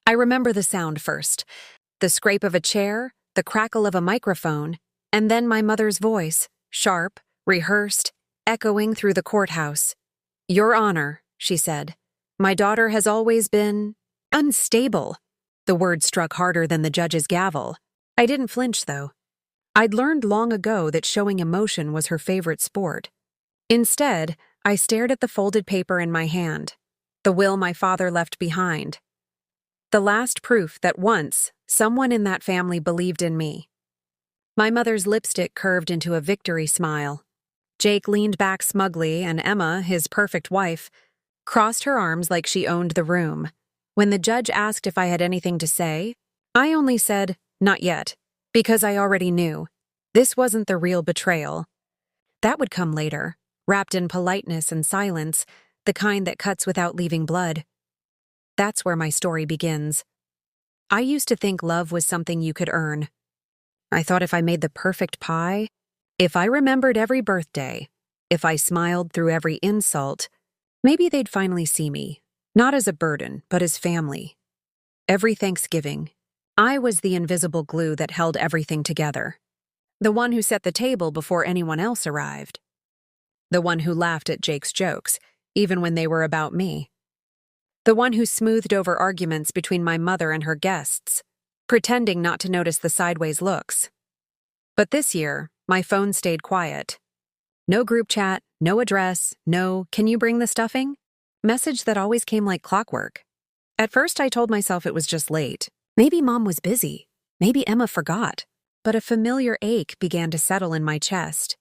I remember the sound first, the scrape of a chair, the crackle of a microphone, and then my mother's voice, sharp, rehearsed, echoing through the courthouse. "Your Honor," she said, "my daughter has always been unstable." The word struck harder than the judge's gavel. I didn't flinch, though. I'd learned long ago that showing emotion was her favorite sport. Instead, I stared at the folded paper in my hand, the will my father left behind. The last proof that once, someone in that family believed in me. My mother's lipstick curved into a victory smile. Jake leaned back smugly, and Emma, his perfect wife, crossed her arms like she owned the room. When the judge asked if I had anything to say, I only said, "Not yet," because I already knew. This wasn't the real betrayal. That would come later, wrapped in politeness and silence, the kind that cuts without leaving blood. That's where my story begins. I used to think love was something you could earn. I thought if I made the perfect pie, if I remembered every birthday, if I smiled through every insult, maybe they'd finally see me, not as a burden, but as family. Every Thanksgiving, I was the invisible glue that held everything together. The one who set the table before anyone else arrived. The one who laughed at Jake's jokes, even when they were about me. The one who smoothed over arguments between my mother and her guests, pretending not to notice the sideways looks. But this year, my phone stayed quiet. No group chat, no address, no "can you bring the stuffing?" message that always came like clockwork. At first I told myself it was just late. Maybe Mom was busy. Maybe Emma forgot. But a familiar ache began to settle in my chest.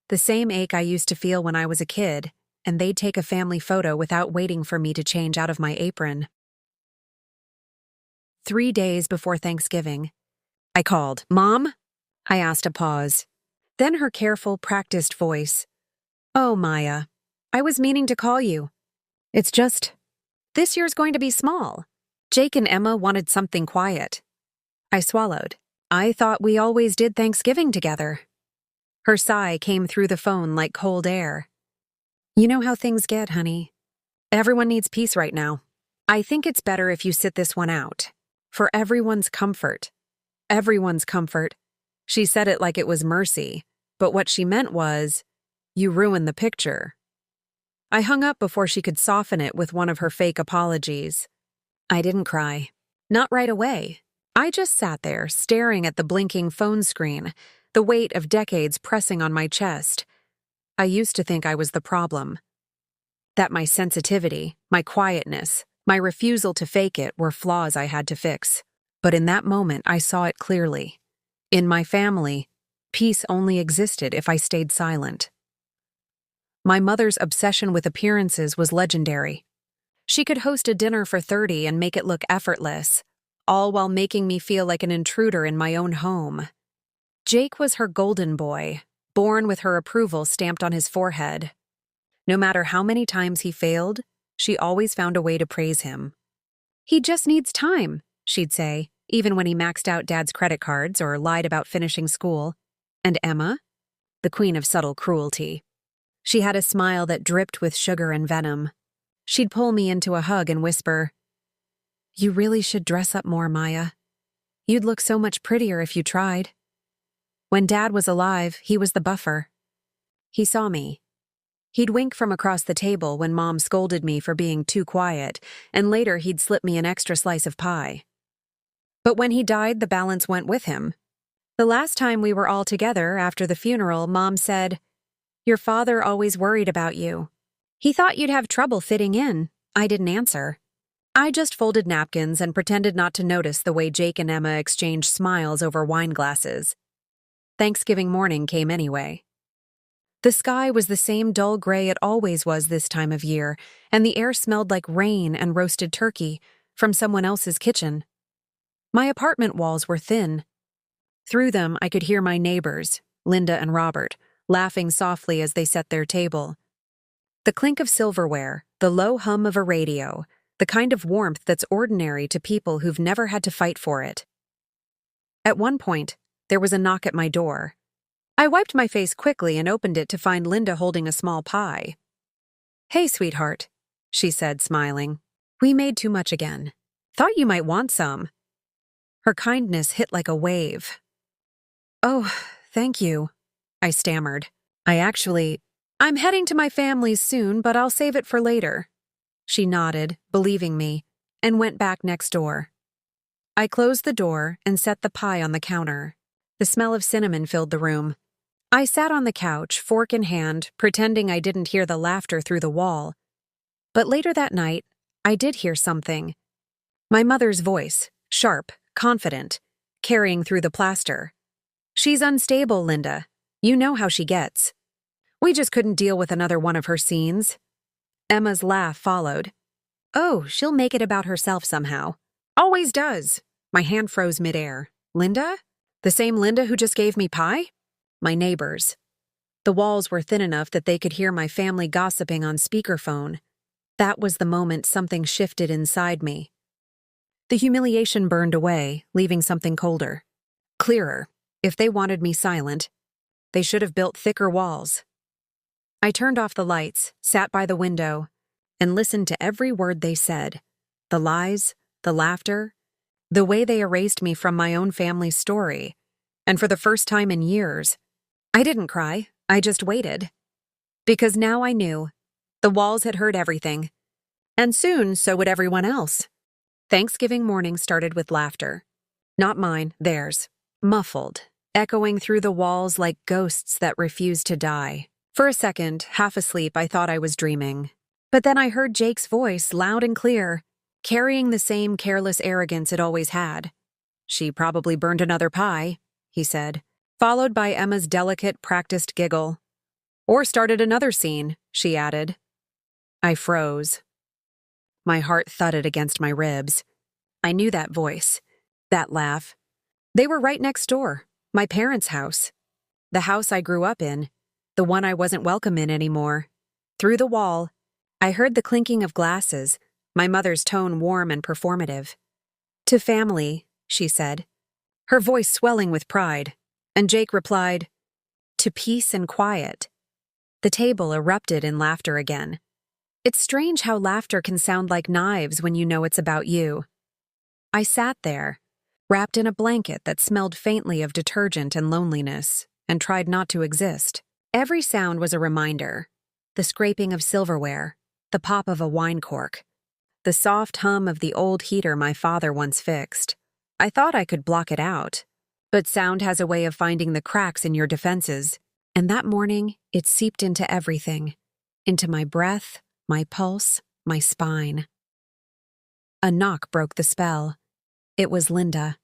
The same ache I used to feel when I was a kid, and they'd take a family photo without waiting for me to change out of my apron. 3 days before Thanksgiving, I called. "Mom?" I asked a pause. Then her careful, practiced voice. "Oh, Maya, I was meaning to call you. It's just, this year's going to be small. Jake and Emma wanted something quiet." I swallowed. I thought we always did Thanksgiving together. Her sigh came through the phone like cold air. "You know how things get, honey. Everyone needs peace right now. I think it's better if you sit this one out. For everyone's comfort." Everyone's comfort. She said it like it was mercy, but what she meant was, "You ruined the picture." I hung up before she could soften it with one of her fake apologies. I didn't cry. Not right away. I just sat there, staring at the blinking phone screen, the weight of decades pressing on my chest. I used to think I was the problem. That my sensitivity, my quietness, my refusal to fake it were flaws I had to fix. But in that moment, I saw it clearly. In my family, peace only existed if I stayed silent. My mother's obsession with appearances was legendary. She could host a dinner for 30 and make it look effortless, all while making me feel like an intruder in my own home. Jake was her golden boy, born with her approval stamped on his forehead. No matter how many times he failed, she always found a way to praise him. "He just needs time," she'd say, even when he maxed out Dad's credit cards or lied about finishing school. And Emma? The queen of subtle cruelty. She had a smile that dripped with sugar and venom. She'd pull me into a hug and whisper, "You really should dress up more, Maya. You'd look so much prettier if you tried." When Dad was alive, he was the buffer. He saw me. He'd wink from across the table when Mom scolded me for being too quiet, and later he'd slip me an extra slice of pie. But when he died, the balance went with him. The last time we were all together after the funeral, Mom said, "Your father always worried about you. He thought you'd have trouble fitting in." I didn't answer. I just folded napkins and pretended not to notice the way Jake and Emma exchanged smiles over wine glasses. Thanksgiving morning came anyway. The sky was the same dull gray it always was this time of year, and the air smelled like rain and roasted turkey from someone else's kitchen. My apartment walls were thin. Through them, I could hear my neighbors, Linda and Robert, laughing softly as they set their table. The clink of silverware, the low hum of a radio, the kind of warmth that's ordinary to people who've never had to fight for it. At one point, there was a knock at my door. I wiped my face quickly and opened it to find Linda holding a small pie. "Hey, sweetheart," she said, smiling. "We made too much again. Thought you might want some. Her kindness hit like a wave. Oh, thank you, I stammered. I'm heading to my family's soon, but I'll save it for later. She nodded, believing me, and went back next door. I closed the door and set the pie on the counter. The smell of cinnamon filled the room. I sat on the couch, fork in hand, pretending I didn't hear the laughter through the wall. But later that night, I did hear something. My mother's voice, sharp, confident, carrying through the plaster. She's unstable, Linda. You know how she gets. We just couldn't deal with another one of her scenes. Emma's laugh followed. Oh, she'll make it about herself somehow. Always does. My hand froze midair. Linda? The same Linda who just gave me pie? My neighbors. The walls were thin enough that they could hear my family gossiping on speakerphone. That was the moment something shifted inside me. The humiliation burned away, leaving something colder. Clearer. If they wanted me silent, they should have built thicker walls. I turned off the lights, sat by the window, and listened to every word they said. The lies, the laughter, the way they erased me from my own family's story. And for the first time in years, I didn't cry, I just waited. Because now I knew. The walls had heard everything. And soon, so would everyone else. Thanksgiving morning started with laughter. Not mine, theirs. Muffled, echoing through the walls like ghosts that refused to die. For a second, half asleep, I thought I was dreaming. But then I heard Jake's voice loud and clear, carrying the same careless arrogance it always had. She probably burned another pie, he said, followed by Emma's delicate, practiced giggle. Or started another scene, she added. I froze. My heart thudded against my ribs. I knew that voice, that laugh. They were right next door, my parents' house. The house I grew up in, the one I wasn't welcome in anymore. Through the wall, I heard the clinking of glasses, my mother's tone warm and performative. To family, she said, her voice swelling with pride, and Jake replied, to peace and quiet. The table erupted in laughter again. It's strange how laughter can sound like knives when you know it's about you. I sat there, wrapped in a blanket that smelled faintly of detergent and loneliness, and tried not to exist. Every sound was a reminder. The scraping of silverware, the pop of a wine cork, the soft hum of the old heater my father once fixed. I thought I could block it out, but sound has a way of finding the cracks in your defenses, and that morning it seeped into everything, into my breath, my pulse, my spine. A knock broke the spell. It was Linda.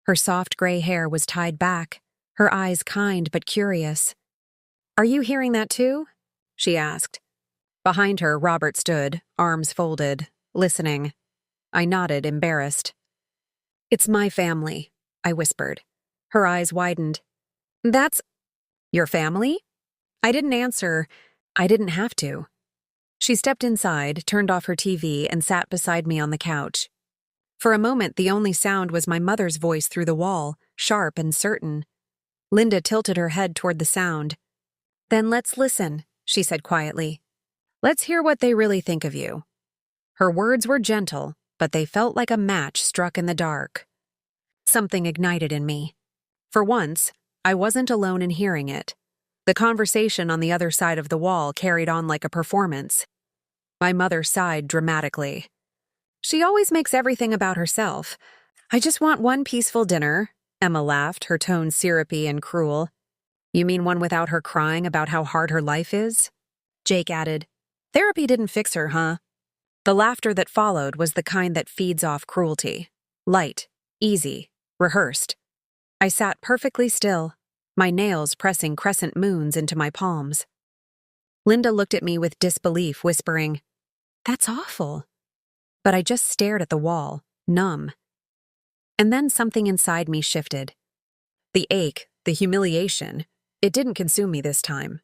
Her soft gray hair was tied back, her eyes kind but curious. Are you hearing that too? She asked. Behind her, Robert stood, arms folded, listening. I nodded, embarrassed. It's my family, I whispered. Her eyes widened. That's your family? I didn't answer. I didn't have to. She stepped inside, turned off her TV, and sat beside me on the couch. For a moment, the only sound was my mother's voice through the wall, sharp and certain. Linda tilted her head toward the sound. Then let's listen, she said quietly. Let's hear what they really think of you. Her words were gentle, but they felt like a match struck in the dark. Something ignited in me. For once, I wasn't alone in hearing it. The conversation on the other side of the wall carried on like a performance. My mother sighed dramatically. She always makes everything about herself. I just want one peaceful dinner. Emma laughed, her tone syrupy and cruel. You mean one without her crying about how hard her life is? Jake added, Therapy didn't fix her, huh? The laughter that followed was the kind that feeds off cruelty. Light, easy, rehearsed. I sat perfectly still, my nails pressing crescent moons into my palms. Linda looked at me with disbelief, whispering, That's awful. But I just stared at the wall, numb. And then something inside me shifted. The ache, the humiliation, it didn't consume me this time.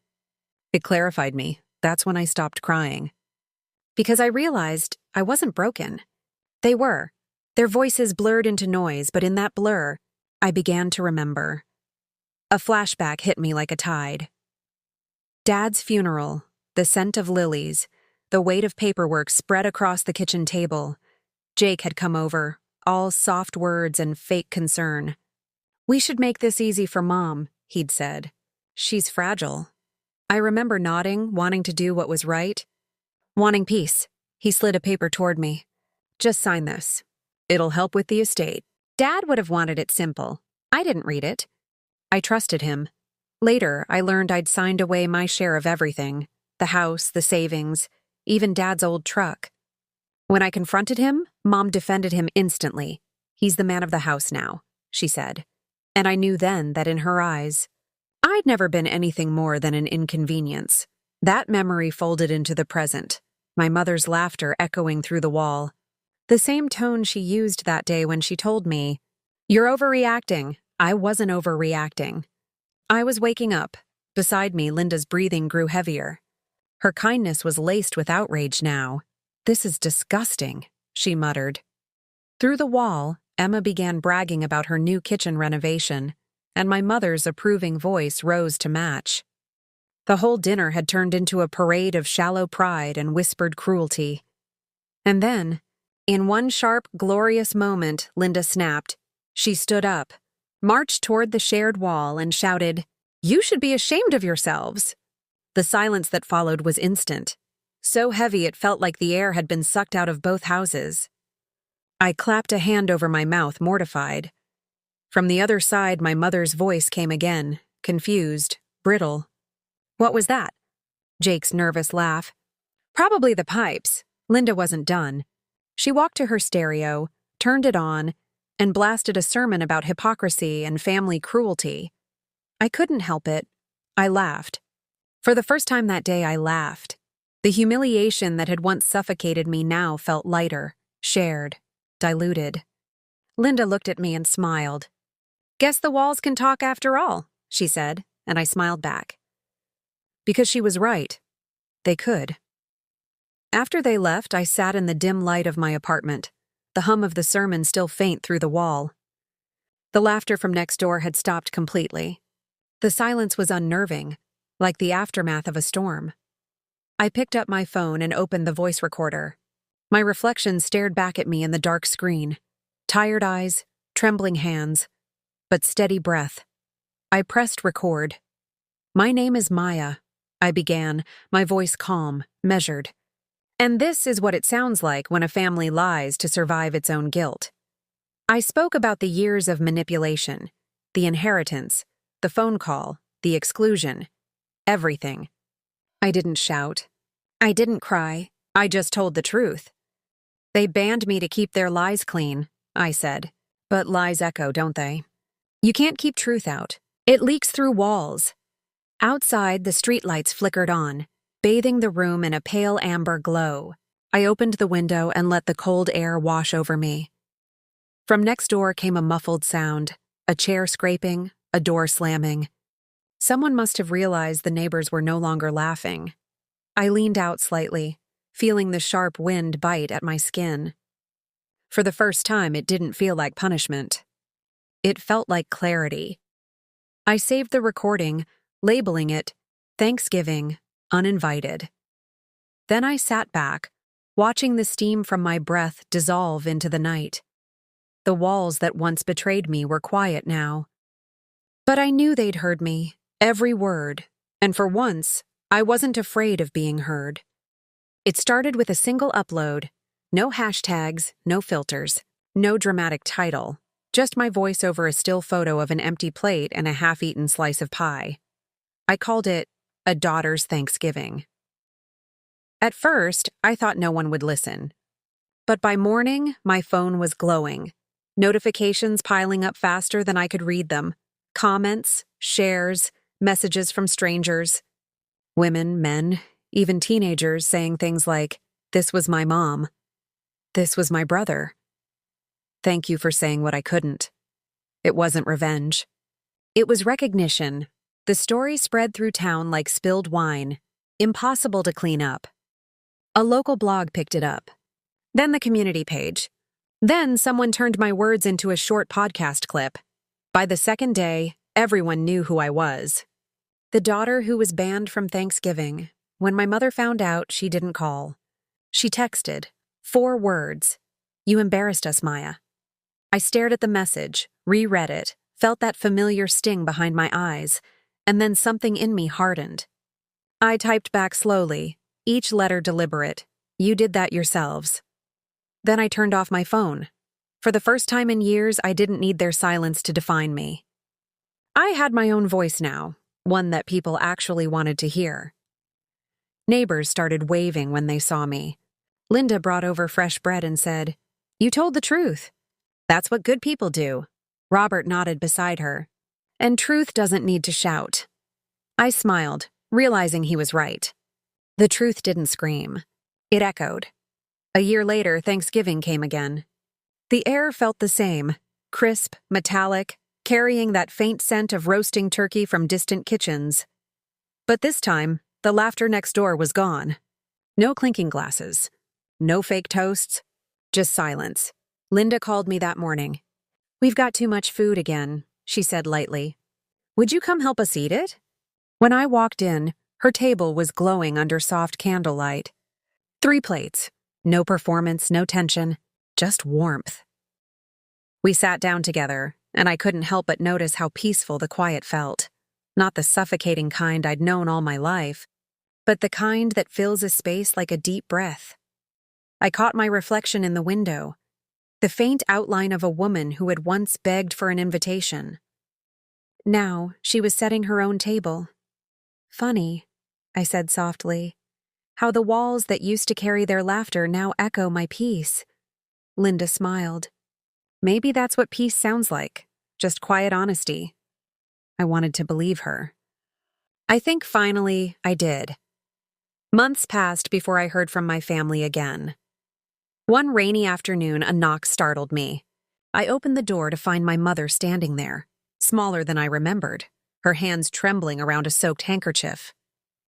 It clarified me. That's when I stopped crying. Because I realized I wasn't broken. They were. Their voices blurred into noise, but in that blur, I began to remember. A flashback hit me like a tide. Dad's funeral, the scent of lilies, the weight of paperwork spread across the kitchen table. Jake had come over, all soft words and fake concern. "We should make this easy for Mom," he'd said. "She's fragile." I remember nodding, wanting to do what was right. Wanting peace, he slid a paper toward me. "Just sign this. It'll help with the estate." Dad would have wanted it simple. I didn't read it. I trusted him. Later, I learned I'd signed away my share of everything. The house, the savings, even Dad's old truck. When I confronted him, Mom defended him instantly. "He's the man of the house now," she said. And I knew then that in her eyes, I'd never been anything more than an inconvenience. That memory folded into the present, my mother's laughter echoing through the wall. The same tone she used that day when she told me, "You're overreacting." I wasn't overreacting. I was waking up. Beside me, Linda's breathing grew heavier. Her kindness was laced with outrage now. "This is disgusting," she muttered. Through the wall, Emma began bragging about her new kitchen renovation, and my mother's approving voice rose to match. The whole dinner had turned into a parade of shallow pride and whispered cruelty. And then, in one sharp, glorious moment, Linda snapped. She stood up, marched toward the shared wall, and shouted, "You should be ashamed of yourselves." The silence that followed was instant, so heavy it felt like the air had been sucked out of both houses. I clapped a hand over my mouth, mortified. From the other side, my mother's voice came again, confused, brittle. "What was that?" Jake's nervous laugh. "Probably the pipes." Linda wasn't done. She walked to her stereo, turned it on, and blasted a sermon about hypocrisy and family cruelty. I couldn't help it. I laughed. For the first time that day, I laughed. The humiliation that had once suffocated me now felt lighter, shared, diluted. Linda looked at me and smiled. "Guess the walls can talk after all," she said, and I smiled back. Because she was right. They could. After they left, I sat in the dim light of my apartment, the hum of the sermon still faint through the wall. The laughter from next door had stopped completely. The silence was unnerving, like the aftermath of a storm. I picked up my phone and opened the voice recorder. My reflection stared back at me in the dark screen. Tired eyes, trembling hands, but steady breath. I pressed record. "My name is Maya," I began, my voice calm, measured. "And this is what it sounds like when a family lies to survive its own guilt." I spoke about the years of manipulation, the inheritance, the phone call, the exclusion, everything. I didn't shout. I didn't cry. I just told the truth. "They banned me to keep their lies clean," I said. But lies echo, don't they? You can't keep truth out. It leaks through walls. Outside, the streetlights flickered on, bathing the room in a pale amber glow. I opened the window and let the cold air wash over me. From next door came a muffled sound, a chair scraping, a door slamming. Someone must have realized the neighbors were no longer laughing. I leaned out slightly, feeling the sharp wind bite at my skin. For the first time, it didn't feel like punishment. It felt like clarity. I saved the recording, labeling it Thanksgiving, Uninvited. Then I sat back, watching the steam from my breath dissolve into the night. The walls that once betrayed me were quiet now. But I knew they'd heard me, every word, and for once, I wasn't afraid of being heard. It started with a single upload. No hashtags, no filters, no dramatic title, just my voice over a still photo of an empty plate and a half-eaten slice of pie. I called it A Daughter's Thanksgiving. At first, I thought no one would listen. But by morning, my phone was glowing, notifications piling up faster than I could read them, comments, shares, messages from strangers, women, men, even teenagers saying things like, "This was my mom. This was my brother. Thank you for saying what I couldn't." It wasn't revenge. It was recognition. The story spread through town like spilled wine, impossible to clean up. A local blog picked it up. Then the community page. Then someone turned my words into a short podcast clip. By the second day, everyone knew who I was. The daughter who was banned from Thanksgiving. When my mother found out, she didn't call. She texted. 4 words. You embarrassed us, Maya. I stared at the message, reread it, felt that familiar sting behind my eyes, and then something in me hardened. I typed back slowly, each letter deliberate. You did that yourselves. Then I turned off my phone. For the first time in years, I didn't need their silence to define me. I had my own voice now, one that people actually wanted to hear. Neighbors started waving when they saw me. Linda brought over fresh bread and said, "You told the truth. That's what good people do." Robert nodded beside her. "And truth doesn't need to shout." I smiled, realizing he was right. The truth didn't scream. It echoed. A year later, Thanksgiving came again. The air felt the same, crisp, metallic, carrying that faint scent of roasting turkey from distant kitchens. But this time, the laughter next door was gone. No clinking glasses. No fake toasts. Just silence. Linda called me that morning. "We've got too much food again," she said lightly. "Would you come help us eat it?" When I walked in, her table was glowing under soft candlelight. 3 plates. No performance, no tension, just warmth. We sat down together, and I couldn't help but notice how peaceful the quiet felt. Not the suffocating kind I'd known all my life, but the kind that fills a space like a deep breath. I caught my reflection in the window, the faint outline of a woman who had once begged for an invitation. Now, she was setting her own table. "Funny," I said softly, "how the walls that used to carry their laughter now echo my peace." Linda smiled. "Maybe that's what peace sounds like, just quiet honesty." I wanted to believe her. I think finally I did. Months passed before I heard from my family again. One rainy afternoon, a knock startled me. I opened the door to find my mother standing there, smaller than I remembered, her hands trembling around a soaked handkerchief.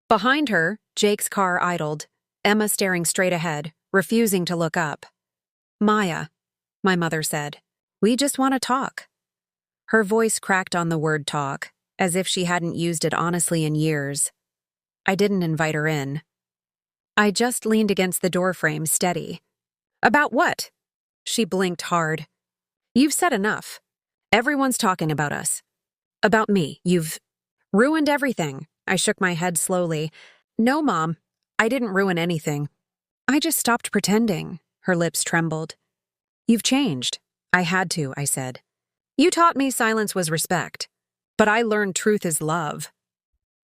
Behind her, Jake's car idled, Emma staring straight ahead, refusing to look up. "Maya," my mother said, "we just want to talk." Her voice cracked on the word talk, as if she hadn't used it honestly in years. I didn't invite her in. I just leaned against the doorframe, steady. "About what?" She blinked hard. "You've said enough. Everyone's talking about us. About me. You've ruined everything." I shook my head slowly. "No, Mom, I didn't ruin anything. I just stopped pretending." Her lips trembled. "You've changed." "I had to," I said. "You taught me silence was respect, but I learned truth is love."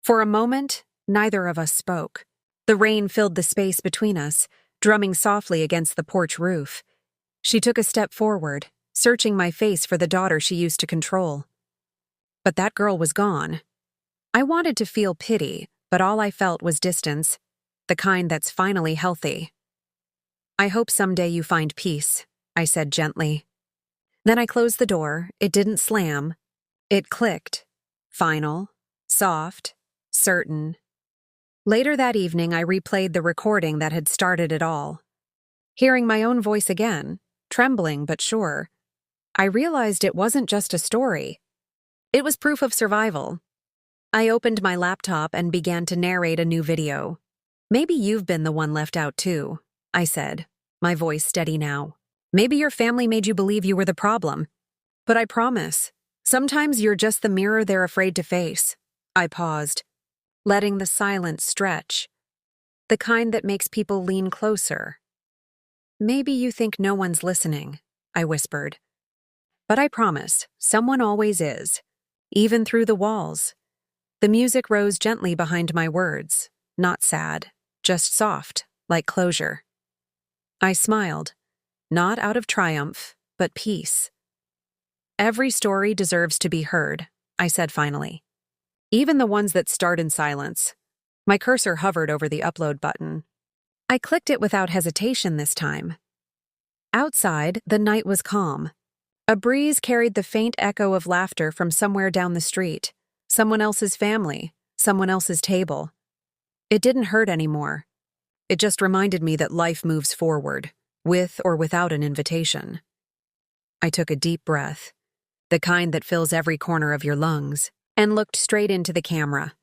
For a moment, neither of us spoke. The rain filled the space between us, drumming softly against the porch roof. She took a step forward, searching my face for the daughter she used to control. But that girl was gone. I wanted to feel pity, but all I felt was distance, the kind that's finally healthy. "I hope someday you find peace," I said gently. Then I closed the door. It didn't slam. It clicked. Final, soft, certain. Later that evening, I replayed the recording that had started it all. Hearing my own voice again, trembling but sure, I realized it wasn't just a story. It was proof of survival. I opened my laptop and began to narrate a new video. "Maybe you've been the one left out too," I said, my voice steady now. "Maybe your family made you believe you were the problem. But I promise, sometimes you're just the mirror they're afraid to face." I paused, letting the silence stretch. The kind that makes people lean closer. "Maybe you think no one's listening," I whispered. "But I promise, someone always is, even through the walls." The music rose gently behind my words, not sad, just soft, like closure. I smiled, not out of triumph, but peace. "Every story deserves to be heard," I said finally. "Even the ones that start in silence." My cursor hovered over the upload button. I clicked it without hesitation this time. Outside, the night was calm. A breeze carried the faint echo of laughter from somewhere down the street, someone else's family, someone else's table. It didn't hurt anymore. It just reminded me that life moves forward, with or without an invitation. I took a deep breath, the kind that fills every corner of your lungs, and looked straight into the camera.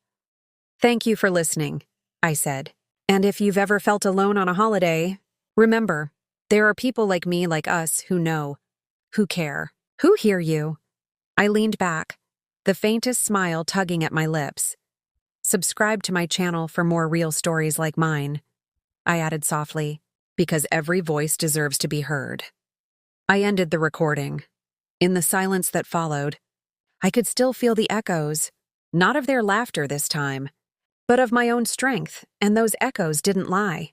"Thank you for listening," I said. "And if you've ever felt alone on a holiday, remember, There are people like me, like us, who know, who care, who hear you. I leaned back, the faintest smile tugging at my lips. Subscribe to my channel for more real stories like mine, I added softly, because every voice deserves to be heard. I ended the recording. In the silence that followed, I could still feel the echoes, not of their laughter this time, but of my own strength, and those echoes didn't lie.